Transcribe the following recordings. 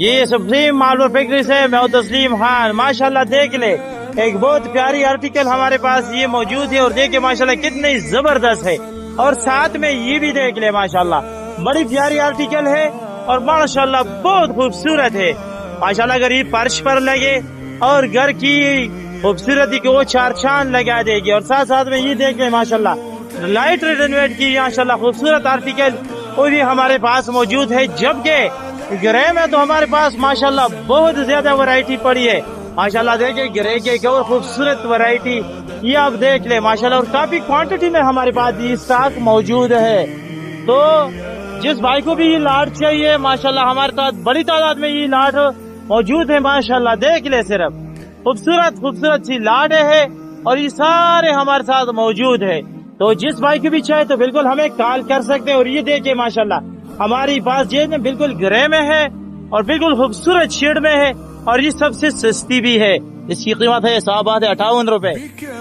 یہ supreme marble factory سے میں تسلیم خان. ماشاءاللہ دیکھ لے ایک بہت پیاری آرٹیکل ہمارے پاس یہ موجود ہے اور دیکھیں ماشاءاللہ کتنی زبردست ہے. اور ساتھ میں یہ بھی دیکھ لے ماشاءاللہ بڑی پیاری آرٹیکل ہے اور ماشاءاللہ بہت خوبصورت ہے. ماشاءاللہ اگر یہ فرش پر لگے اور گھر کی خوبصورتی کو وہ چار چاند لگا دے گی. اور ساتھ ساتھ میں یہ دیکھ لیں ماشاءاللہ لائٹ رینویٹ کی ماشاءاللہ خوبصورت آرٹیکل وہ بھی ہمارے پاس موجود ہے. جبکہ گرے میں تو ہمارے پاس ماشاءاللہ بہت زیادہ ورائٹی پڑی ہے. ماشاءاللہ دیکھیں گرے کے ایک اور خوبصورت ورائٹی یہ آپ دیکھ لیں ماشاءاللہ. اور کافی کوانٹٹی میں ہمارے پاس یہ اسٹاک موجود ہے. تو جس بھائی کو بھی یہ لاٹ چاہیے ماشاءاللہ ہمارے پاس بڑی تعداد میں یہ لاٹ موجود ہے. ماشاءاللہ دیکھ لے صرف خوبصورت خوبصورت سی لاٹ ہے اور یہ سارے ہمارے ساتھ موجود ہے. تو جس بھائی کو بھی چاہے تو بالکل ہمیں کال کر سکتے ہیں. اور یہ دیکھیں ماشاءاللہ ہماری پاس یہ بالکل گرے میں ہے اور بالکل خوبصورت شیڈ میں ہے اور یہ سب سے سستی بھی ہے. اس کی قیمت ہے 58 روپے.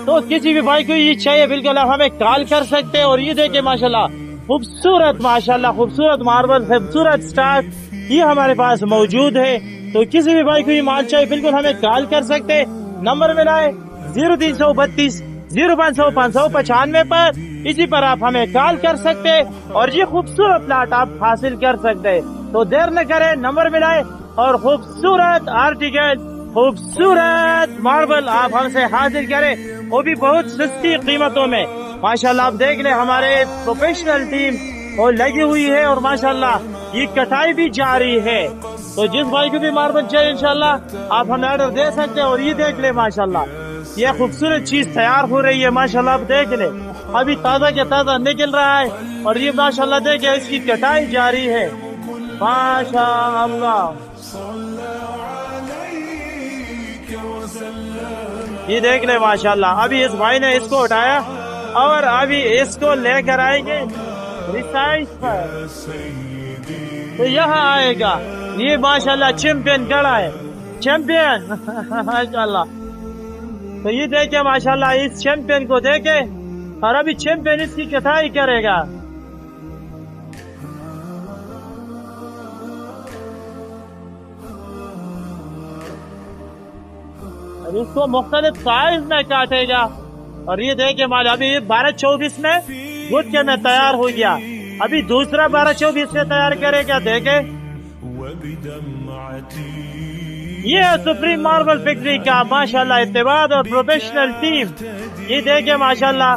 تو کسی بھی بھائی کو یہ چاہیے بالکل آپ ہمیں کال کر سکتے ہیں. اور یہ دیکھیں ماشاءاللہ خوبصورت ماشاءاللہ خوبصورت ماربل خوبصورت اسٹاک یہ ہمارے پاس موجود ہے. تو کسی بھی بھائی کو یہ مال چاہیے بالکل ہمیں کال کر سکتے. نمبر ملائے 0332 0500 595 پر. اسی پر آپ ہمیں کال کر سکتے اور یہ خوبصورت پلاٹ آپ حاصل کر سکتے. تو دیر نہ کریں نمبر ملائے اور خوبصورت آرٹیکل خوبصورت ماربل آپ ہم سے حاصل کریں وہ بھی بہت سستی قیمتوں میں. ماشاءاللہ آپ دیکھ لیں ہمارے پروفیشنل ٹیم وہ لگی ہوئی ہے اور ماشاءاللہ یہ کٹائی بھی جاری ہے. تو جس بھائی کو بھی ماربل چاہیے انشاءاللہ آپ ہمیں آرڈر دے سکتے ہیں. اور یہ دیکھ لیں ماشاءاللہ یہ خوبصورت چیز تیار ہو رہی ہے ماشاءاللہ آپ دیکھ لیں ابھی تازہ کے تازہ نکل رہا ہے. اور یہ ماشاءاللہ دیکھیں اس کی کٹائی جاری ہے ماشاءاللہ. یہ دیکھ لیں ماشاءاللہ ابھی اس بھائی نے اس کو اٹھایا اور ابھی اس کو لے کر آئیں گے ریسائز پر. تو یہاں آئے گا یہ ماشاءاللہ چیمپئن کڑا ہے چیمپئن ماشاءاللہ. تو یہ دیکھیں ماشاءاللہ اس چیمپئن کو دیکھیں اور ابھی چیمپئن اس کی کٹائی کرے گا. اس کو مختلف سائز میں کاٹے گا. اور یہ دیکھیں مالا ابھی 12-24 میں گٹکے میں تیار ہو گیا. ابھی دوسرا 12-24 سے تیار کرے گا. دیکھیں یہ سپریم ماربل فیکٹری کا ماشاءاللہ اتحاد اور پروفیشنل ٹیم. یہ دیکھیں ماشاءاللہ